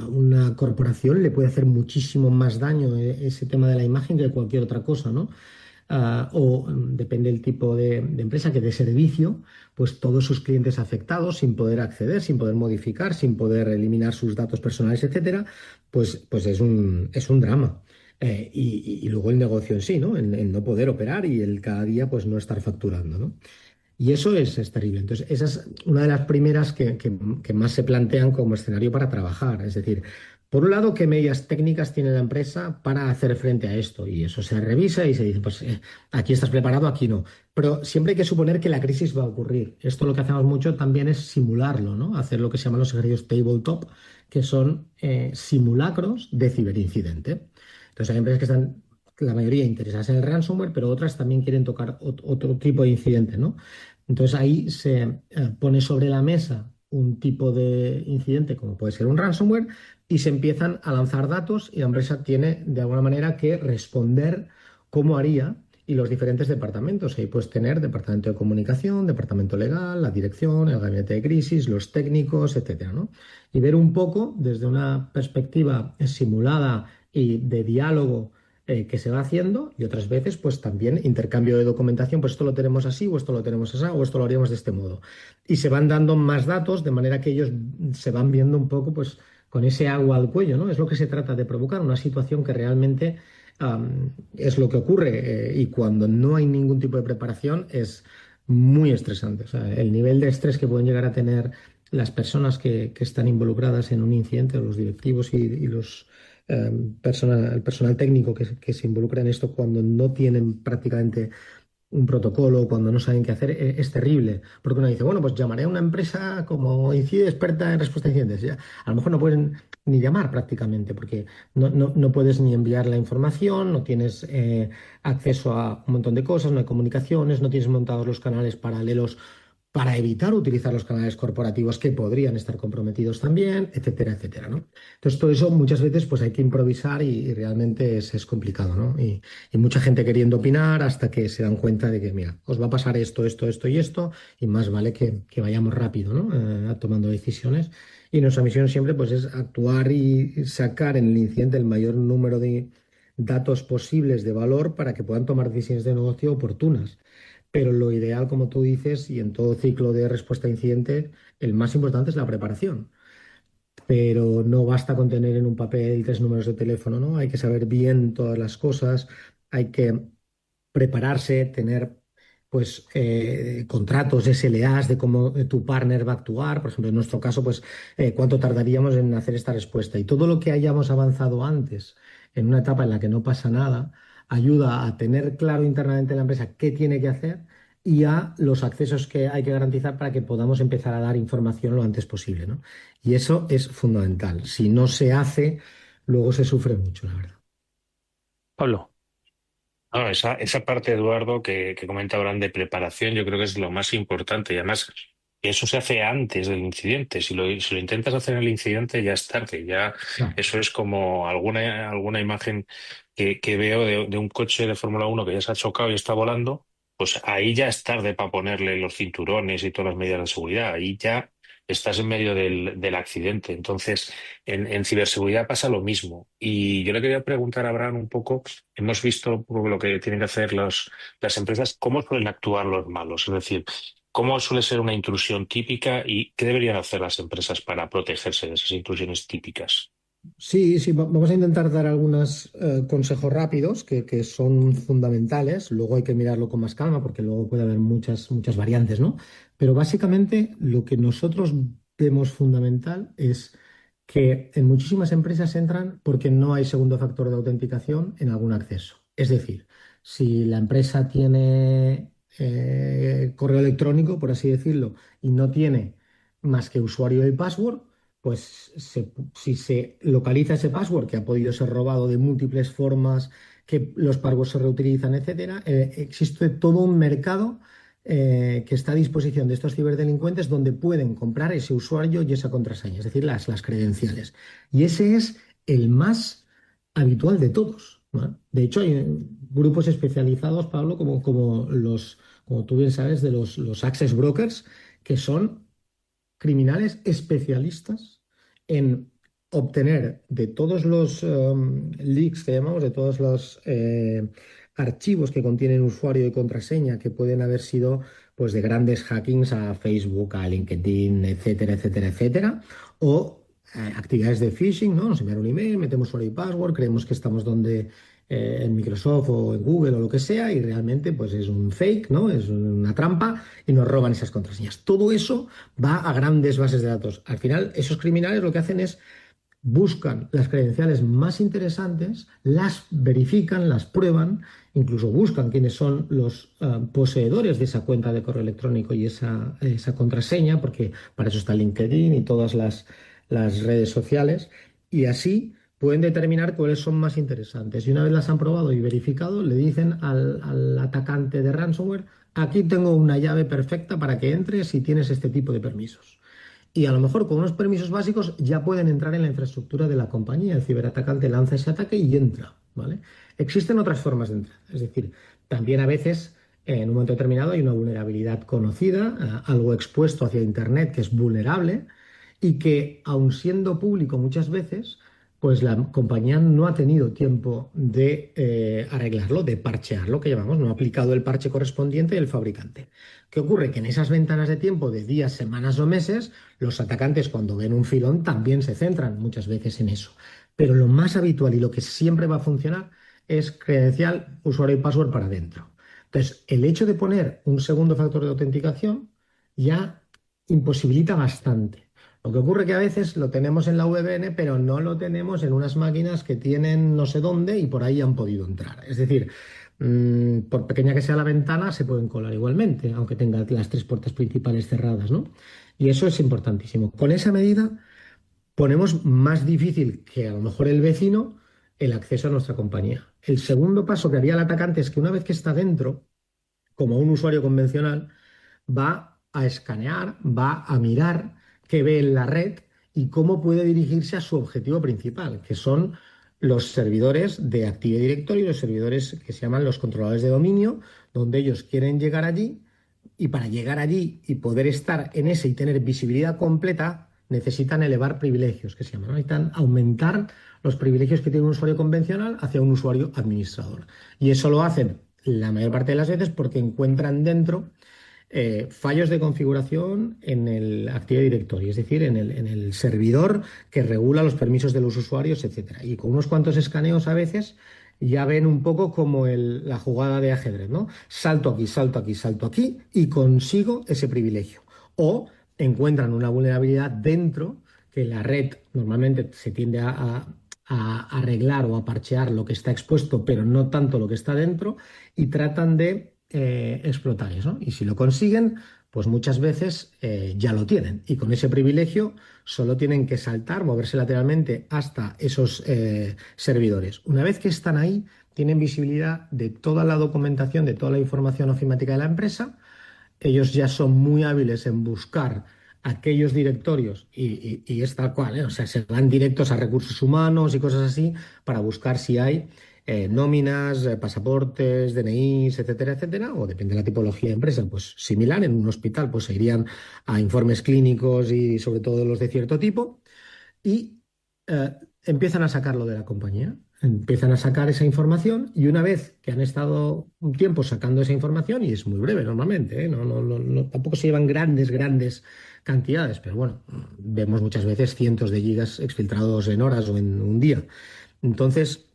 una corporación le puede hacer muchísimo más daño ese tema de la imagen que cualquier otra cosa, ¿no? Depende del tipo de empresa que de servicio, pues todos sus clientes afectados sin poder acceder, sin poder modificar, sin poder eliminar sus datos personales, etcétera, pues es un drama. Y luego el negocio en sí, ¿no? El no poder operar y el cada día pues no estar facturando, ¿no? Y eso es terrible. Entonces, esa es una de las primeras que más se plantean como escenario para trabajar. Es decir, por un lado, ¿qué medidas técnicas tiene la empresa para hacer frente a esto? Y eso se revisa y se dice, pues aquí estás preparado, aquí no. Pero siempre hay que suponer que la crisis va a ocurrir. Esto lo que hacemos mucho también es simularlo, ¿no? Hacer lo que se llaman los ejercicios tabletop, que son simulacros de ciberincidente. Entonces, hay empresas que están, la mayoría, interesadas en el ransomware, pero otras también quieren tocar otro tipo de incidente, ¿no? Entonces ahí se pone sobre la mesa un tipo de incidente como puede ser un ransomware y se empiezan a lanzar datos y la empresa tiene de alguna manera que responder cómo haría y los diferentes departamentos. Ahí puedes tener departamento de comunicación, departamento legal, la dirección, el gabinete de crisis, los técnicos, etcétera, ¿no? Y ver un poco desde una perspectiva simulada y de diálogo que se va haciendo y otras veces pues también intercambio de documentación, pues esto lo tenemos así o esto lo tenemos así o esto lo haríamos de este modo. Y se van dando más datos de manera que ellos se van viendo un poco pues con ese agua al cuello, ¿no? Es lo que se trata de provocar, una situación que realmente es lo que ocurre y cuando no hay ningún tipo de preparación es muy estresante. O sea, el nivel de estrés que pueden llegar a tener las personas que están involucradas en un incidente, los directivos y los el personal técnico que se involucra en esto cuando no tienen prácticamente un protocolo, cuando no saben qué hacer, es terrible. Porque uno dice, bueno, pues llamaré a una empresa como INCIDE experta en respuesta a incidentes. Ya, a lo mejor no pueden ni llamar prácticamente, porque no puedes ni enviar la información, no tienes acceso a un montón de cosas, no hay comunicaciones, no tienes montados los canales paralelos para evitar utilizar los canales corporativos que podrían estar comprometidos también, etcétera, etcétera, ¿no? Entonces, todo eso muchas veces pues hay que improvisar y realmente es complicado, ¿no? Y mucha gente queriendo opinar hasta que se dan cuenta de que, mira, os va a pasar esto, esto, esto y esto, y más vale que vayamos rápido, ¿no? Tomando decisiones. Y nuestra misión siempre pues es actuar y sacar en el incidente el mayor número de datos posibles de valor para que puedan tomar decisiones de negocio oportunas. Pero lo ideal, como tú dices, y en todo ciclo de respuesta a incidente, el más importante es la preparación. Pero no basta con tener en un papel 3 números de teléfono, ¿no? Hay que saber bien todas las cosas, hay que prepararse, tener pues contratos, SLAs de cómo tu partner va a actuar. Por ejemplo, en nuestro caso, pues cuánto tardaríamos en hacer esta respuesta. Y todo lo que hayamos avanzado antes, en una etapa en la que no pasa nada, ayuda a tener claro internamente en la empresa qué tiene que hacer y a los accesos que hay que garantizar para que podamos empezar a dar información lo antes posible, ¿no? Y eso es fundamental. Si no se hace, luego se sufre mucho, la verdad. Pablo. No, esa parte, Eduardo, que comenta Abraham de preparación, yo creo que es lo más importante. Y además, que eso se hace antes del incidente. Si lo intentas hacer en el incidente, ya es tarde. Ya Claro. eso es como alguna imagen que veo de un coche de Fórmula 1 que ya se ha chocado y está volando. Pues ahí ya es tarde para ponerle los cinturones y todas las medidas de seguridad. Ahí ya estás en medio del accidente. Entonces, en ciberseguridad pasa lo mismo. Y yo le quería preguntar a Abraham un poco. Hemos visto un poco lo que tienen que hacer las empresas, cómo suelen actuar los malos, es decir, cómo suele ser una intrusión típica y qué deberían hacer las empresas para protegerse de esas intrusiones típicas. Sí, sí, vamos a intentar dar algunos consejos rápidos que son fundamentales. Luego hay que mirarlo con más calma porque luego puede haber muchas variantes, ¿no? Pero básicamente lo que nosotros vemos fundamental es que en muchísimas empresas entran porque no hay segundo factor de autenticación en algún acceso. Es decir, si la empresa tiene correo electrónico, por así decirlo, y no tiene más que usuario y password, pues si se localiza ese password que ha podido ser robado de múltiples formas, que los passwords se reutilizan, etcétera, existe todo un mercado que está a disposición de estos ciberdelincuentes donde pueden comprar ese usuario y esa contraseña, es decir, las credenciales. Y ese es el más habitual de todos, ¿no? De hecho, hay grupos especializados, Pablo, como tú bien sabes, de los access brokers, que son criminales especialistas en obtener de todos los leaks que llamamos, de todos los archivos que contienen usuario y contraseña que pueden haber sido pues de grandes hackings a Facebook, a LinkedIn, etcétera, etcétera, etcétera, o actividades de phishing, ¿no? Nos envían un email, metemos usuario y password, creemos que estamos donde en Microsoft o en Google o lo que sea, y realmente pues es un fake, ¿no? Es una trampa y nos roban esas contraseñas. Todo eso va a grandes bases de datos. Al final, esos criminales lo que hacen es buscan las credenciales más interesantes, las verifican, las prueban, incluso buscan quiénes son los poseedores de esa cuenta de correo electrónico y esa contraseña, porque para eso está LinkedIn y todas las redes sociales, y así pueden determinar cuáles son más interesantes. Y una vez las han probado y verificado, le dicen al atacante de ransomware: aquí tengo una llave perfecta para que entres si tienes este tipo de permisos. Y a lo mejor con unos permisos básicos ya pueden entrar en la infraestructura de la compañía. El ciberatacante lanza ese ataque y entra, ¿vale? Existen otras formas de entrar. Es decir, también a veces en un momento determinado hay una vulnerabilidad conocida, algo expuesto hacia Internet que es vulnerable y que, aun siendo público muchas veces, pues la compañía no ha tenido tiempo de arreglarlo, de parchearlo, que llamamos, no ha aplicado el parche correspondiente del fabricante. ¿Qué ocurre? Que en esas ventanas de tiempo de días, semanas o meses, los atacantes, cuando ven un filón, también se centran muchas veces en eso. Pero lo más habitual y lo que siempre va a funcionar es credencial, usuario y password para adentro. Entonces, el hecho de poner un segundo factor de autenticación ya imposibilita bastante. Lo que ocurre que a veces lo tenemos en la VPN, pero no lo tenemos en unas máquinas que tienen no sé dónde y por ahí han podido entrar. Es decir, por pequeña que sea la ventana, se pueden colar igualmente, aunque tenga las tres puertas principales cerradas, ¿no? Y eso es importantísimo. Con esa medida ponemos más difícil que a lo mejor el vecino el acceso a nuestra compañía. El segundo paso que haría el atacante es que una vez que está dentro, como un usuario convencional, va a escanear, va a mirar qué ve en la red y cómo puede dirigirse a su objetivo principal, que son los servidores de Active Directory, los servidores que se llaman los controladores de dominio, donde ellos quieren llegar allí, y para llegar allí y poder estar en ese y tener visibilidad completa, necesitan elevar privilegios, que se llaman, ¿no? Necesitan aumentar los privilegios que tiene un usuario convencional hacia un usuario administrador. Y eso lo hacen la mayor parte de las veces porque encuentran dentro fallos de configuración en el Active Directory, es decir, en el servidor que regula los permisos de los usuarios, etcétera. Y con unos cuantos escaneos a veces ya ven un poco como la jugada de ajedrez, ¿no? Salto aquí, salto aquí, salto aquí y consigo ese privilegio. O encuentran una vulnerabilidad dentro, que la red normalmente se tiende a arreglar o a parchear lo que está expuesto, pero no tanto lo que está dentro, y tratan de explotar eso. Y si lo consiguen, pues muchas veces ya lo tienen. Y con ese privilegio solo tienen que saltar, moverse lateralmente hasta esos servidores. Una vez que están ahí, tienen visibilidad de toda la documentación, de toda la información ofimática de la empresa. Ellos ya son muy hábiles en buscar aquellos directorios y es tal cual, ¿eh? O sea, se van directos a recursos humanos y cosas así para buscar si hay nóminas, pasaportes, DNIs, etcétera, etcétera, o depende de la tipología de empresa, pues similar. En un hospital pues se irían a informes clínicos y sobre todo los de cierto tipo y empiezan a sacarlo de la compañía. Empiezan a sacar esa información y una vez que han estado un tiempo sacando esa información, y es muy breve normalmente, ¿eh? Tampoco se llevan grandes cantidades, pero bueno, vemos muchas veces cientos de gigas exfiltrados en horas o en un día. Entonces,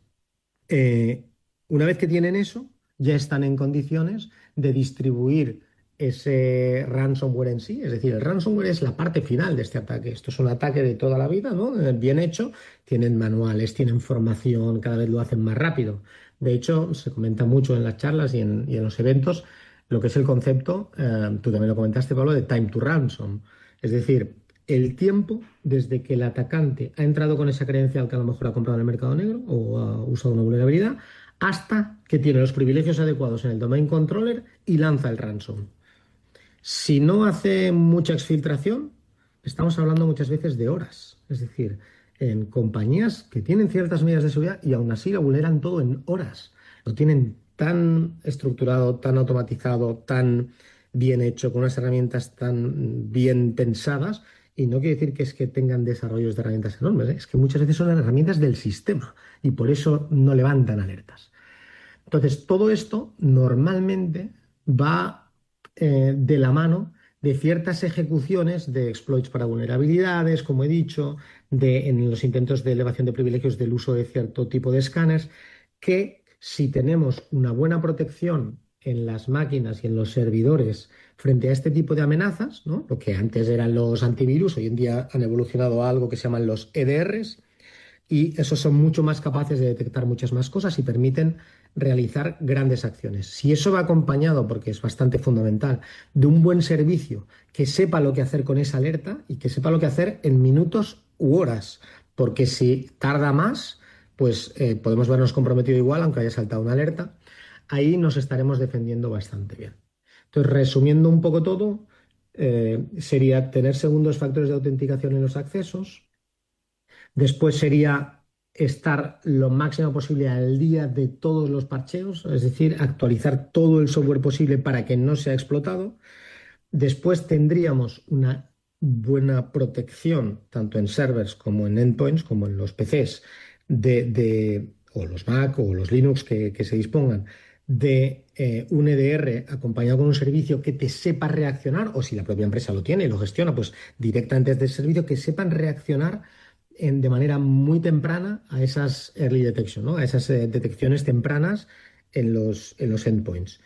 una vez que tienen eso, ya están en condiciones de distribuir ese ransomware en sí. Es decir, el ransomware es la parte final de este ataque. Esto es un ataque de toda la vida, ¿no? Bien hecho. Tienen manuales, tienen formación, cada vez lo hacen más rápido. De hecho, se comenta mucho en las charlas y en los eventos lo que es el concepto, tú también lo comentaste, Pablo, de time to ransom. Es decir, el tiempo desde que el atacante ha entrado con esa credencial que a lo mejor ha comprado en el mercado negro o ha usado una vulnerabilidad, hasta que tiene los privilegios adecuados en el domain controller y lanza el ransom. Si no hace mucha exfiltración, estamos hablando muchas veces de horas. Es decir, en compañías que tienen ciertas medidas de seguridad y aún así lo vulneran todo en horas. Lo tienen tan estructurado, tan automatizado, tan bien hecho, con unas herramientas tan bien pensadas. Y no quiere decir que es que tengan desarrollos de herramientas enormes, ¿eh? Es que muchas veces son herramientas del sistema y por eso no levantan alertas. Entonces, todo esto normalmente va de la mano de ciertas ejecuciones de exploits para vulnerabilidades, como he dicho, en los intentos de elevación de privilegios del uso de cierto tipo de escáneres, que si tenemos una buena protección en las máquinas y en los servidores frente a este tipo de amenazas, ¿no? Lo que antes eran los antivirus, hoy en día han evolucionado a algo que se llaman los EDRs, y esos son mucho más capaces de detectar muchas más cosas y permiten realizar grandes acciones. Si eso va acompañado, porque es bastante fundamental, de un buen servicio que sepa lo que hacer con esa alerta y que sepa lo que hacer en minutos u horas, porque si tarda más, pues podemos vernos comprometidos igual, aunque haya saltado una alerta, ahí nos estaremos defendiendo bastante bien. Entonces, resumiendo un poco todo, sería tener segundos factores de autenticación en los accesos. Después sería estar lo máximo posible al día de todos los parcheos, es decir, actualizar todo el software posible para que no sea explotado. Después tendríamos una buena protección, tanto en servers como en endpoints, como en los PCs, o los Mac o los Linux que se dispongan, de un EDR acompañado con un servicio que te sepa reaccionar, o si la propia empresa lo tiene y lo gestiona, pues directamente desde el servicio, que sepan reaccionar de manera muy temprana a esas early detection, ¿no? A esas detecciones tempranas en los endpoints.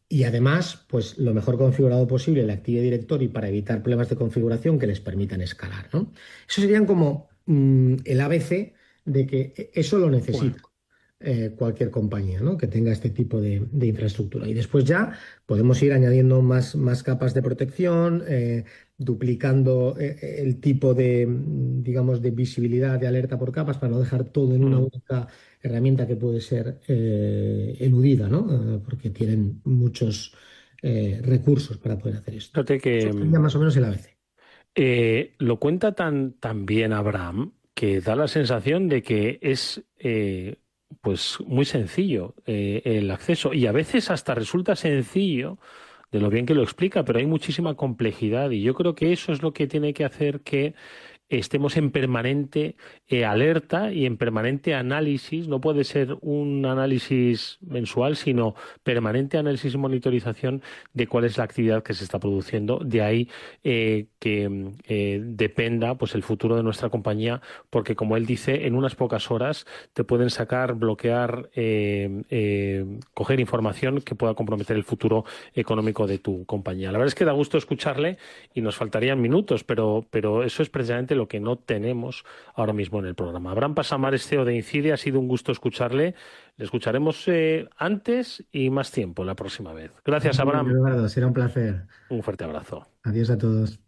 Y además, pues lo mejor configurado posible el Active Directory para evitar problemas de configuración que les permitan escalar, ¿no? Eso serían como el ABC de que eso lo necesita cualquier compañía, ¿no? Que tenga este tipo de infraestructura. Y después ya podemos ir añadiendo más capas de protección, duplicando el tipo de, digamos, de visibilidad de alerta por capas para no dejar todo en una única herramienta que puede ser eludida, ¿no? Porque tienen muchos recursos para poder hacer esto. Fíjate que Eso sería más o menos el ABC. lo cuenta tan bien Abraham que da la sensación de que es pues muy sencillo el acceso, y a veces hasta resulta sencillo de lo bien que lo explica, pero hay muchísima complejidad y yo creo que eso es lo que tiene que hacer que estemos en permanente alerta y en permanente análisis. No puede ser un análisis mensual, sino permanente análisis y monitorización de cuál es la actividad que se está produciendo. De ahí que dependa pues el futuro de nuestra compañía, porque como él dice, en unas pocas horas te pueden sacar, bloquear, coger información que pueda comprometer el futuro económico de tu compañía. La verdad es que da gusto escucharle y nos faltarían minutos, pero eso es precisamente lo que no tenemos ahora mismo en el programa. Abraham Pasamares, CEO de Incide, ha sido un gusto escucharle. Le escucharemos antes y más tiempo la próxima vez. Gracias, Abraham. Eduardo, será un placer. Un fuerte abrazo. Adiós a todos.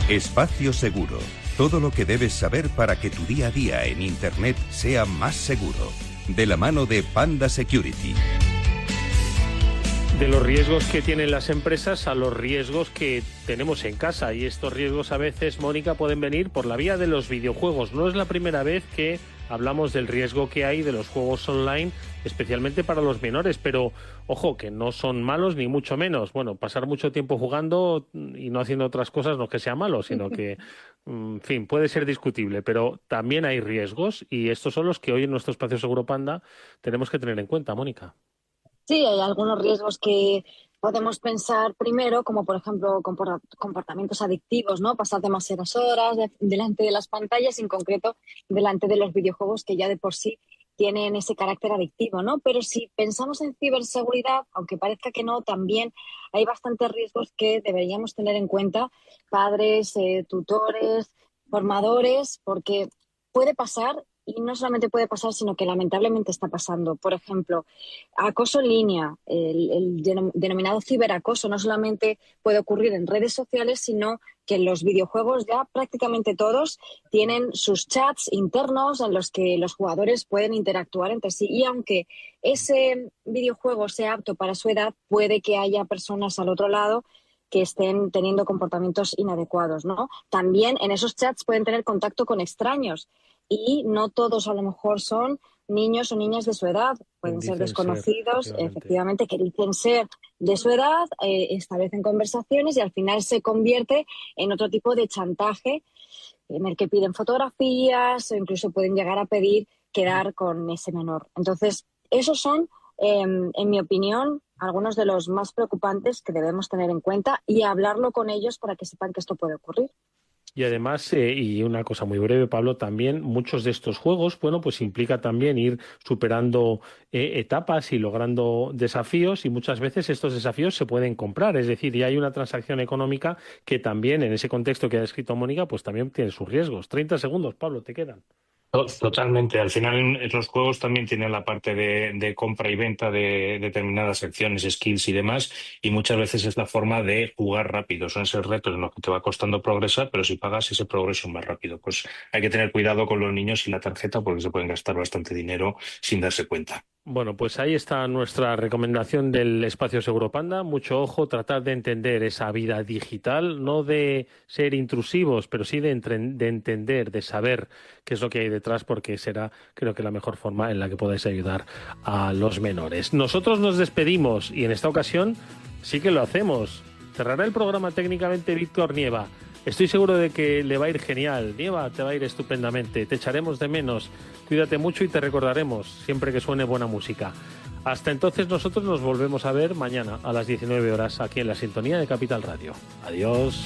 Espacio Seguro. Todo lo que debes saber para que tu día a día en Internet sea más seguro. De la mano de Panda Security. De los riesgos que tienen las empresas a los riesgos que tenemos en casa. Y estos riesgos a veces, Mónica, pueden venir por la vía de los videojuegos. No es la primera vez que hablamos del riesgo que hay de los juegos online, especialmente para los menores. Pero, ojo, que no son malos ni mucho menos. Bueno, pasar mucho tiempo jugando y no haciendo otras cosas no es que sea malo, sino que, en fin, puede ser discutible. Pero también hay riesgos y estos son los que hoy en nuestro Espacio Seguro Panda tenemos que tener en cuenta, Mónica. Sí, hay algunos riesgos que podemos pensar primero, como por ejemplo comportamientos adictivos, ¿no? Pasar demasiadas horas delante de las pantallas, en concreto delante de los videojuegos que ya de por sí tienen ese carácter adictivo, ¿no? Pero si pensamos en ciberseguridad, aunque parezca que no, también hay bastantes riesgos que deberíamos tener en cuenta, padres, tutores, formadores, porque puede pasar. Y no solamente puede pasar, sino que lamentablemente está pasando. Por ejemplo, acoso en línea, el denominado ciberacoso, no solamente puede ocurrir en redes sociales, sino que en los videojuegos ya prácticamente todos tienen sus chats internos en los que los jugadores pueden interactuar entre sí. Y aunque ese videojuego sea apto para su edad, puede que haya personas al otro lado que estén teniendo comportamientos inadecuados, ¿no? También en esos chats pueden tener contacto con extraños. Y no todos a lo mejor son niños o niñas de su edad, pueden ser desconocidos, efectivamente, que dicen ser de su edad, establecen conversaciones y al final se convierte en otro tipo de chantaje en el que piden fotografías o incluso pueden llegar a pedir quedar con ese menor. Entonces, esos son, en mi opinión, algunos de los más preocupantes que debemos tener en cuenta y hablarlo con ellos para que sepan que esto puede ocurrir. Y además, y una cosa muy breve, Pablo, también muchos de estos juegos, bueno, pues implica también ir superando etapas y logrando desafíos, y muchas veces estos desafíos se pueden comprar, es decir, ya hay una transacción económica que también, en ese contexto que ha descrito Mónica, pues también tiene sus riesgos. 30 segundos, Pablo, te quedan. Totalmente. Al final, los juegos también tienen la parte de compra y venta de determinadas acciones, skills y demás, y muchas veces es la forma de jugar rápido. Son esos retos en los que te va costando progresar, pero si pagas ese progreso más rápido. Pues hay que tener cuidado con los niños y la tarjeta porque se pueden gastar bastante dinero sin darse cuenta. Bueno, pues ahí está nuestra recomendación del Espacio Seguro Panda. Mucho ojo, tratar de entender esa vida digital, no de ser intrusivos, pero sí de entender, de saber qué es lo que hay detrás, porque será, creo que, la mejor forma en la que podáis ayudar a los menores. Nosotros nos despedimos y en esta ocasión sí que lo hacemos. Cerrará el programa técnicamente Víctor Nieva. Estoy seguro de que le va a ir genial. Nieva, te va a ir estupendamente. Te echaremos de menos. Cuídate mucho y te recordaremos siempre que suene buena música. Hasta entonces nosotros nos volvemos a ver mañana a las 19 horas aquí en la sintonía de Capital Radio. Adiós.